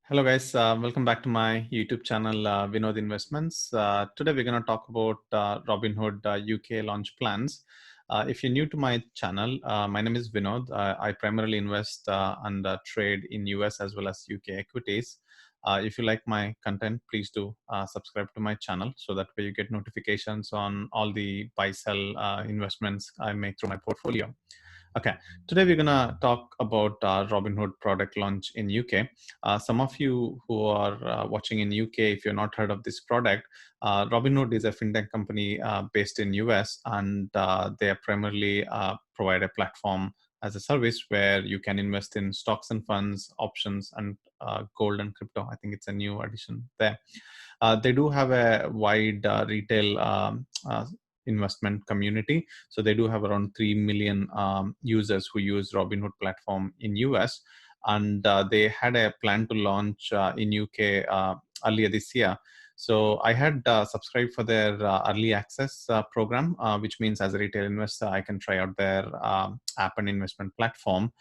Hello guys, welcome back to my YouTube channel Vinod Investments. Today we're going to talk about Robinhood UK launch plans. If you're new to my channel, my name is Vinod. I primarily invest and trade in US as well as UK equities. If you like my content, please do subscribe to my channel so that way you get notifications on all the buy-sell investments I make through my portfolio. Okay, today we're gonna talk about Robinhood product launch in UK. Some of you who are watching in UK, if you've not heard of this product, Robinhood is a fintech company based in US, and they are primarily provide a platform as a service where you can invest in stocks and funds, options, and gold and crypto. I think it's a new addition there. They do have a wide retail investment community. So they do have around 3 million users who use Robinhood platform in US. And they had a plan to launch in UK earlier this year. So I had subscribed for their early access program, which means as a retail investor, I can try out their app and investment platform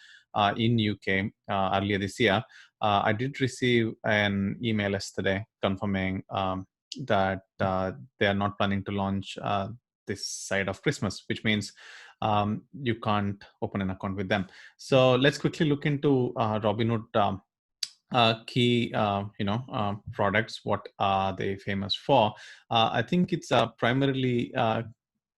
in UK earlier this year. I did receive an email yesterday confirming that they are not planning to launch this side of Christmas, which means you can't open an account with them. So let's quickly look into Robinhood key products. What are they famous for? I think it's primarily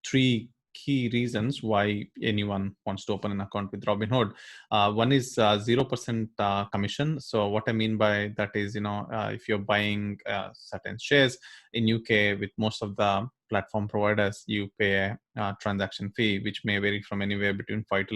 three key reasons why anyone wants to open an account with Robinhood. One is 0% commission. So what I mean by that is, if you're buying certain shares in UK with most of the platform providers, you pay a transaction fee, which may vary from anywhere between £5 to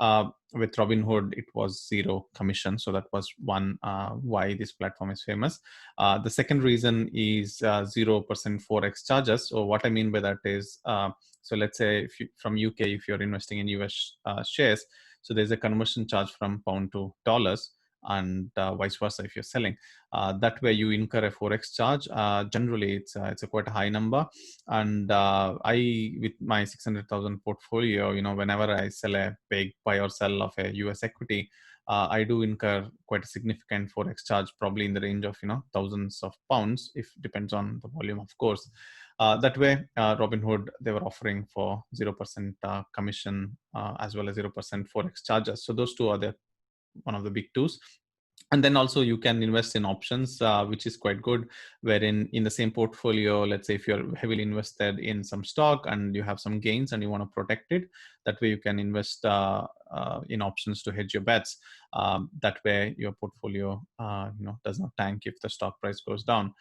£11. With Robinhood, it was zero commission. So that was one why this platform is famous. The second reason is 0% Forex charges. So what I mean by that is, so let's say if you, from UK, if you're investing in US shares, so there's a conversion charge from pound to dollars, and vice versa if you're selling. That way you incur a Forex charge. Generally, it's a quite a high number. And I, with my 600,000 portfolio, whenever I sell a big buy or sell of a US equity, I do incur quite a significant Forex charge, probably in the range of thousands of pounds, if depends on the volume, of course. That way, Robinhood, they were offering for 0% commission as well as 0% Forex charges. So those two are one of the big twos. And then also you can invest in options, which is quite good, wherein in the same portfolio, let's say if you're heavily invested in some stock and you have some gains and you want to protect it, that way you can invest in options to hedge your bets. That way your portfolio does not tank if the stock price goes down.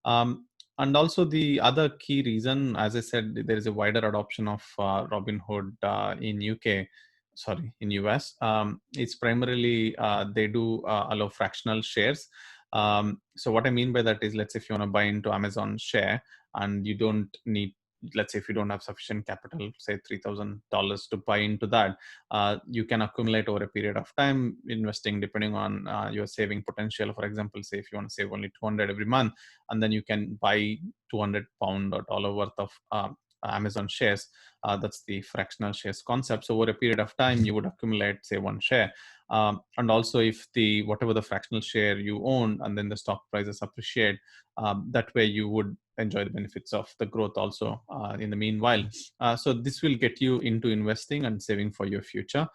And also the other key reason, as I said, there is a wider adoption of Robinhood in US. It's primarily they do allow fractional shares. So what I mean by that is, let's say if you want to buy into Amazon share and you don't need, let's say if you don't have sufficient capital, say $3,000 to buy into that, you can accumulate over a period of time, investing depending on your saving potential. For example, say if you want to save only 200 every month, and then you can buy 200 pound or dollar worth of Amazon shares. That's the fractional shares concept. So over a period of time, you would accumulate, say, one share. And also if whatever the fractional share you own and then the stock prices appreciate, that way you would enjoy the benefits of the growth also in the meanwhile. So this will get you into investing and saving for your future.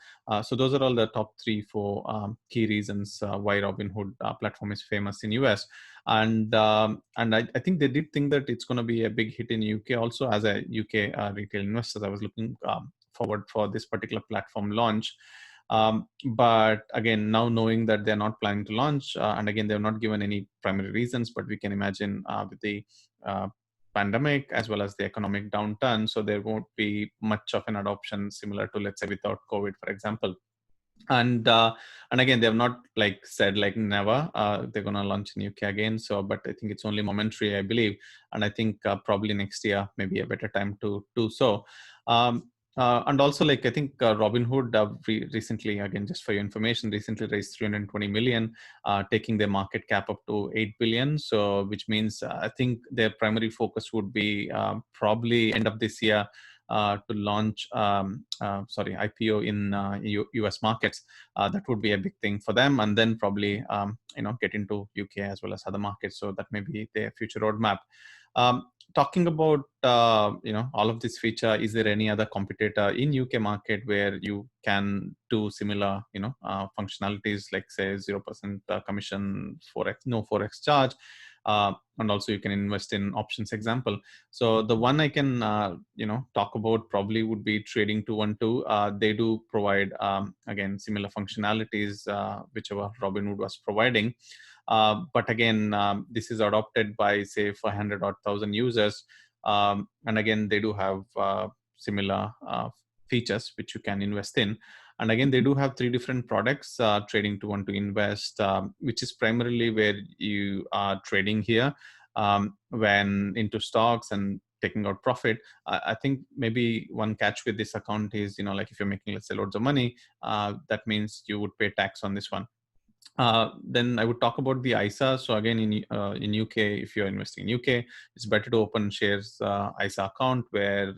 So those are all the top 3-4 key reasons why Robinhood platform is famous in US. And I think they did think that it's going to be a big hit in UK also. As a UK retail investor, I was looking forward for this particular platform launch. But again, now knowing that they're not planning to launch, and again, they've not given any primary reasons, but we can imagine with the pandemic as well as the economic downturn, so there won't be much of an adoption similar to, let's say, without COVID, for example. And again, they have not said never they're going to launch in UK again. So but I think it's only momentary, I believe, and I think probably next year maybe a better time to do so. And also, I think Robinhood recently, again, just for your information, recently raised 320 million, taking their market cap up to 8 billion. So which means I think their primary focus would be probably end of this year to launch, IPO in US markets. That would be a big thing for them, and then probably get into UK as well as other markets. So that may be their future roadmap. Talking about all of this feature, is there any other competitor in UK market where you can do similar functionalities, like say 0% commission, forex, no forex charge, and also you can invest in options, example? So the one I can talk about probably would be Trading 212. They do provide again similar functionalities whichever Robinhood was providing. But again, this is adopted by say 500 or 1,000 users. And again, they do have similar features which you can invest in. And again, they do have three different products: Trading to Want to Invest, which is primarily where you are trading here when into stocks and taking out profit. I think maybe one catch with this account is, like if you're making, let's say, loads of money, that means you would pay tax on this one. Then I would talk about the ISA. So again, in UK, if you're investing in UK, it's better to open shares ISA account where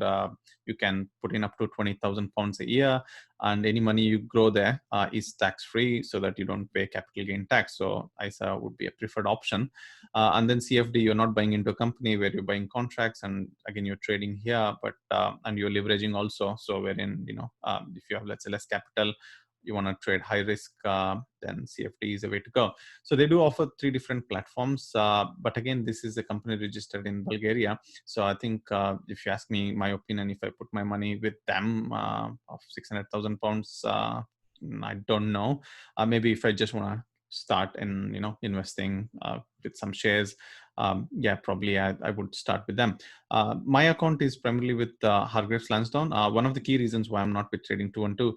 you can put in up to £20,000 a year, and any money you grow there is tax free, so that you don't pay capital gain tax. So ISA would be a preferred option. And then CFD, you're not buying into a company where you're buying contracts, and again you're trading here, but and you're leveraging also. So wherein if you have, let's say, less capital, you want to trade high risk, then CFD is a way to go. So they do offer three different platforms. But again, this is a company registered in Bulgaria. So I think if you ask me my opinion, if I put my money with them of £600,000, I don't know. Maybe if I just want to start in investing with some shares, probably I would start with them. My account is primarily with Hargreaves Lansdowne. One of the key reasons why I'm not with Trading 212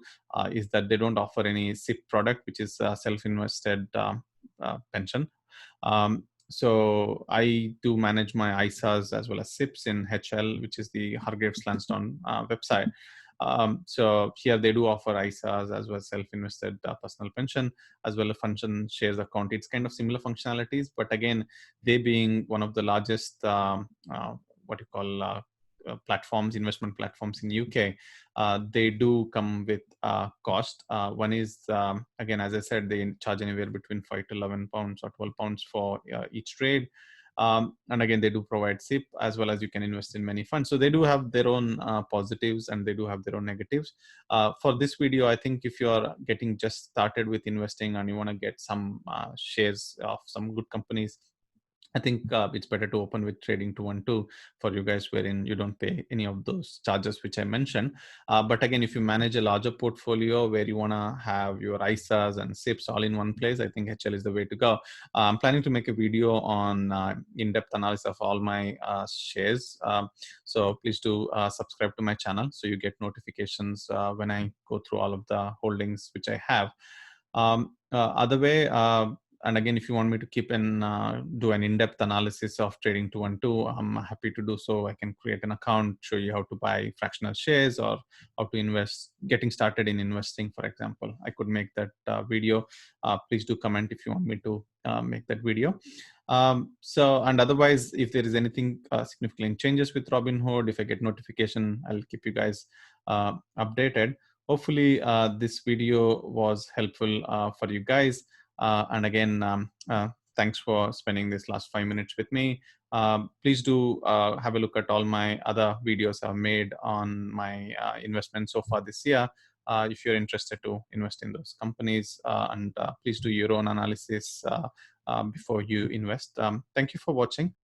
is that they don't offer any SIP product, which is self-invested pension. So I do manage my ISAs as well as SIPs in HL, which is the Hargreaves Lansdowne website. So here they do offer ISAs as well as self-invested personal pension, as well as function shares account. It's kind of similar functionalities, but again, they being one of the largest platforms, investment platforms in UK, they do come with cost. One is, again, as I said, they charge anywhere between £5 to £11 or £12 for each trade. And again, they do provide SIP, as well as you can invest in many funds. So they do have their own positives, and they do have their own negatives. For this video, I think if you're getting just started with investing and you want to get some shares of some good companies, I think it's better to open with Trading 212 for you guys, wherein you don't pay any of those charges which I mentioned. But again, if you manage a larger portfolio where you want to have your ISAs and SIPs all in one place, I think HL is the way to go. I'm planning to make a video on in-depth analysis of all my shares. So please do subscribe to my channel so you get notifications when I go through all of the holdings which I have. Other way, and again, if you want me to keep in do an in-depth analysis of Trading 212, I'm happy to do so. I can create an account, show you how to buy fractional shares or how to invest, getting started in investing, for example. I could make that video. Please do comment if you want me to make that video. And otherwise, if there is anything significant changes with Robinhood, if I get notification, I'll keep you guys updated. Hopefully, this video was helpful for you guys. And again, thanks for spending this last 5 minutes with me. Please do have a look at all my other videos I've made on my investments so far this year. If you're interested to invest in those companies, and please do your own analysis before you invest. Thank you for watching.